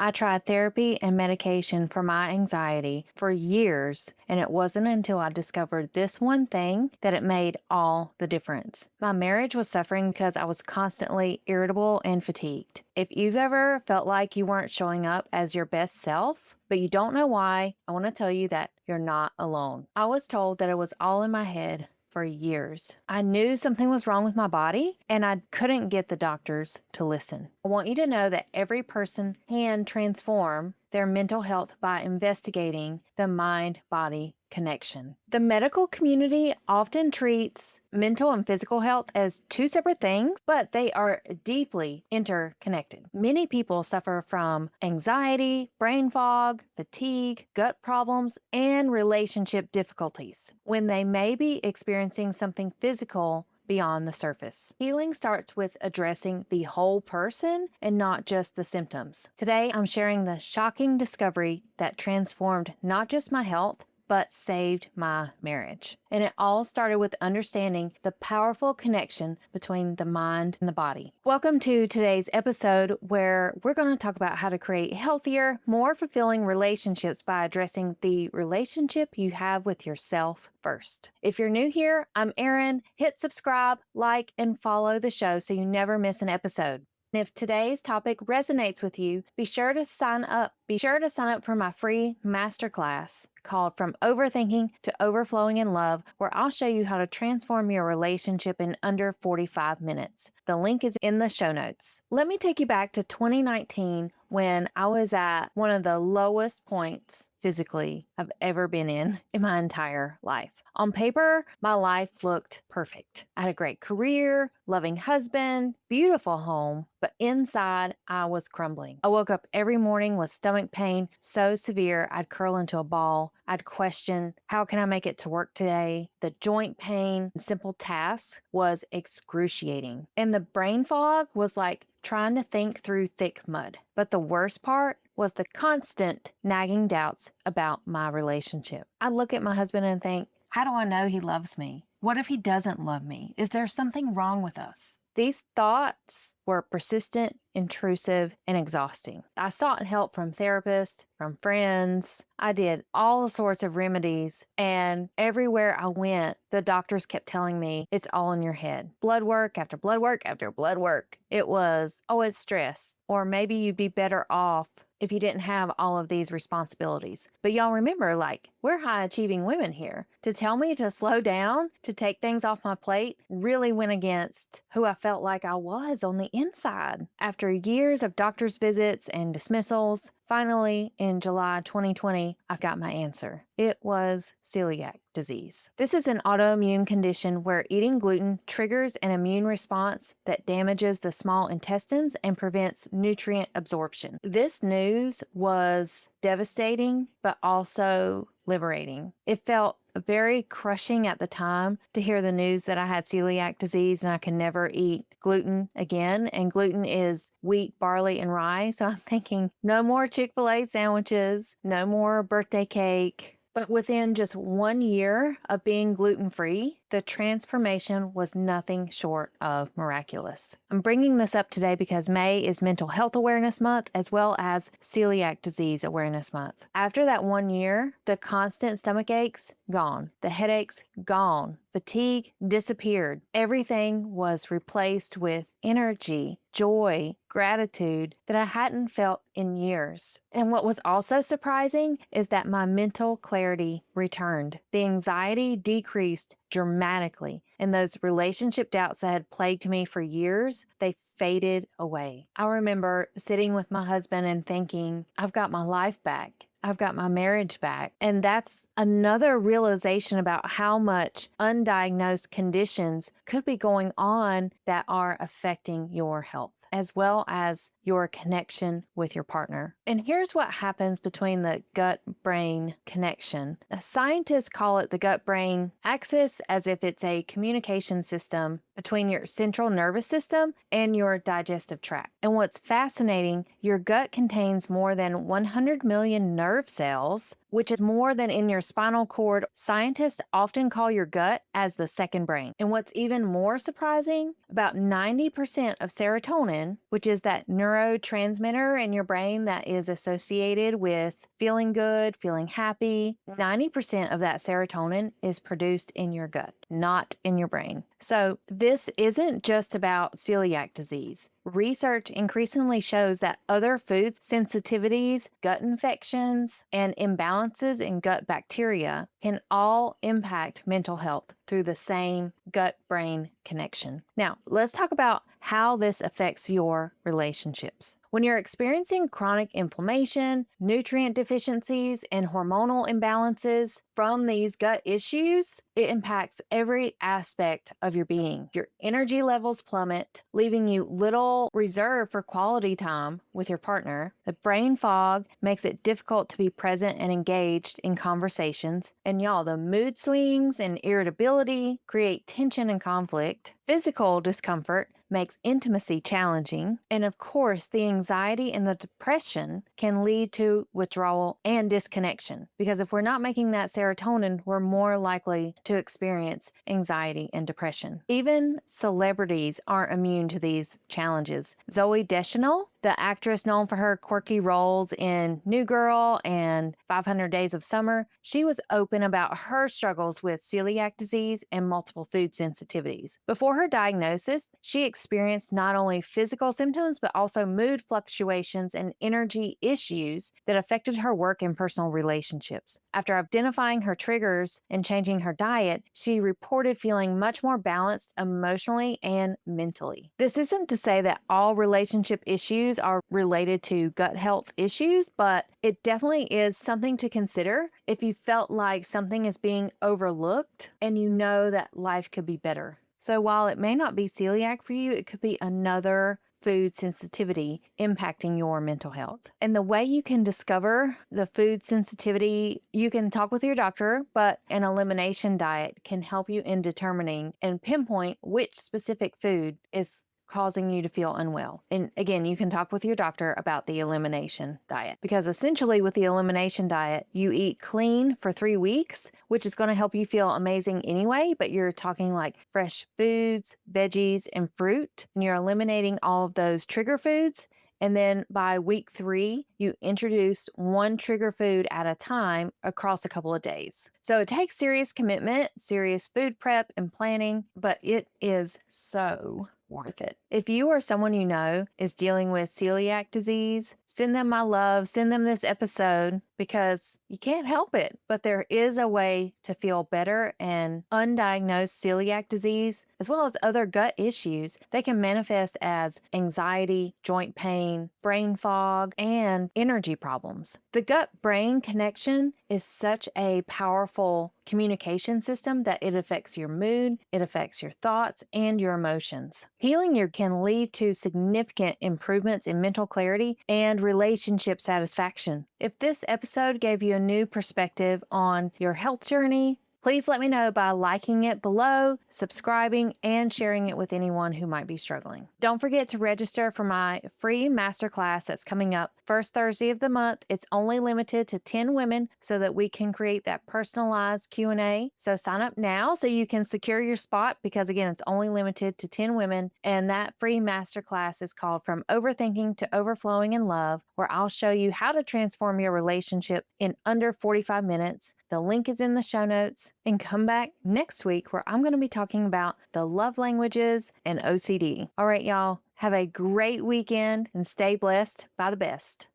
I tried therapy and medication for my anxiety for years, and it wasn't until I discovered this one thing that it made all the difference. My marriage was suffering because I was constantly irritable and fatigued. If you've ever felt like you weren't showing up as your best self, but you don't know why, I want to tell you that you're not alone. I was told that it was all in my head for years. I knew something was wrong with my body, and I couldn't get the doctors to listen. I want you to know that every person can transform their mental health by investigating the mind-body connection. The medical community often treats mental and physical health as two separate things, but they are deeply interconnected. Many people suffer from anxiety, brain fog, fatigue, gut problems, and relationship difficulties when they may be experiencing something physical beyond the surface. Healing starts with addressing the whole person and not just the symptoms. Today, I'm sharing the shocking discovery that transformed not just my health, but saved my marriage. And it all started with understanding the powerful connection between the mind and the body. Welcome to today's episode where we're going to talk about how to create healthier, more fulfilling relationships by addressing the relationship you have with yourself first. If you're new here, I'm Erin. Hit subscribe, like, and follow the show so you never miss an episode. And if today's topic resonates with you, be sure to sign up. Be sure to sign up for my free masterclass called From Overthinking to Overflowing in Love, where I'll show you how to transform your relationship in under 45 minutes. The link is in the show notes. Let me take you back to 2019 when I was at one of the lowest points physically I've ever been in my entire life. On paper, my life looked perfect. I had a great career, loving husband, beautiful home, but inside I was crumbling. I woke up every morning with stomach pain so severe I'd curl into a ball. I'd question, how can I make it to work today? The joint pain and simple tasks was excruciating. And the brain fog was like trying to think through thick mud. But the worst part was the constant nagging doubts about my relationship. I look at my husband and think, how do I know he loves me? What if he doesn't love me? Is there something wrong with us? These thoughts were persistent, intrusive, and exhausting. I sought help from therapists, from friends. I did all sorts of remedies, and everywhere I went, the doctors kept telling me, it's all in your head. Blood work after blood work after blood work. It was, oh, it's stress. Or maybe you'd be better off if you didn't have all of these responsibilities. But y'all remember, we're high achieving women here. To tell me to slow down, to take things off my plate, really went against who I felt like I was on the inside. After years of doctor's visits and dismissals, finally, in July 2020, I've got my answer. It was celiac disease. This is an autoimmune condition where eating gluten triggers an immune response that damages the small intestines and prevents nutrient absorption. This news was devastating, but also liberating. It felt very crushing at the time to hear the news that I had celiac disease and I can never eat gluten again. And gluten is wheat, barley, and rye. So I'm thinking no more Chick-fil-A sandwiches, no more birthday cake. But within just 1 year of being gluten-free, the transformation was nothing short of miraculous. I'm bringing this up today because May is Mental Health Awareness Month as well as Celiac Disease Awareness Month. After that 1 year, the constant stomach aches, gone. The headaches, gone. Fatigue disappeared. Everything was replaced with energy, joy, gratitude that I hadn't felt in years. And what was also surprising is that my mental clarity returned. The anxiety decreased dramatically, and those relationship doubts that had plagued me for years, they faded away. I remember sitting with my husband and thinking, I've got my life back. I've got my marriage back. And that's another realization about how much undiagnosed conditions could be going on that are affecting your health, as well as your connection with your partner. And here's what happens between the gut-brain connection. Scientists call it the gut-brain axis as if it's a communication system between your central nervous system and your digestive tract. And what's fascinating, your gut contains more than 100 million nerve cells, which is more than in your spinal cord. Scientists often call your gut as the second brain. And what's even more surprising, about 90% of serotonin, which is that neurotransmitter in your brain that is associated with feeling good, feeling happy, 90% of that serotonin is produced in your gut, not in your brain. So this isn't just about celiac disease. Research increasingly shows that other food sensitivities, gut infections, and imbalances in gut bacteria can all impact mental health through the same gut-brain connection. Now, let's talk about how this affects your relationships. When you're experiencing chronic inflammation, nutrient deficiencies, and hormonal imbalances from these gut issues, it impacts every aspect of your being. Your energy levels plummet, leaving you little reserve for quality time with your partner. The brain fog makes it difficult to be present and engaged in conversations. And y'all, the mood swings and irritability create tension and conflict. Physical discomfort makes intimacy challenging. And of course, the anxiety and the depression can lead to withdrawal and disconnection. Because if we're not making that serotonin, we're more likely to experience anxiety and depression. Even celebrities aren't immune to these challenges. Zooey Deschanel, the actress known for her quirky roles in New Girl and 500 Days of Summer, she was open about her struggles with celiac disease and multiple food sensitivities. Before her diagnosis, she experienced not only physical symptoms, but also mood fluctuations and energy issues that affected her work and personal relationships. After identifying her triggers and changing her diet, she reported feeling much more balanced emotionally and mentally. This isn't to say that all relationship issues are related to gut health issues, but it definitely is something to consider if you felt like something is being overlooked and you know that life could be better. So while it may not be celiac for you, it could be another food sensitivity impacting your mental health. And the way you can discover the food sensitivity, you can talk with your doctor, but an elimination diet can help you in determining and pinpoint which specific food is causing you to feel unwell. And again, you can talk with your doctor about the elimination diet, because essentially with the elimination diet, you eat clean for 3 weeks, which is going to help you feel amazing anyway, but you're talking like fresh foods, veggies, and fruit, and you're eliminating all of those trigger foods. And then by week 3, you introduce one trigger food at a time across a couple of days. So it takes serious commitment, serious food prep and planning, but it is so worth it. If you or someone you know is dealing with celiac disease, send them my love, send them this episode, because you can't help it. But there is a way to feel better, and undiagnosed celiac disease, as well as other gut issues, they can manifest as anxiety, joint pain, brain fog, and energy problems. The gut-brain connection is such a powerful communication system that it affects your mood, it affects your thoughts, and your emotions. Healing can lead to significant improvements in mental clarity and relationship satisfaction. If this episode gave you a new perspective on your health journey, please let me know by liking it below, subscribing, and sharing it with anyone who might be struggling. Don't forget to register for my free masterclass that's coming up first Thursday of the month. It's only limited to 10 women so that we can create that personalized Q&A. So sign up now so you can secure your spot, because again, it's only limited to 10 women. And that free masterclass is called From Overthinking to Overflowing in Love, where I'll show you how to transform your relationship in under 45 minutes. The link is in the show notes. And come back next week where I'm going to be talking about the love languages and OCD. All right, y'all, have a great weekend and stay blessed by the best.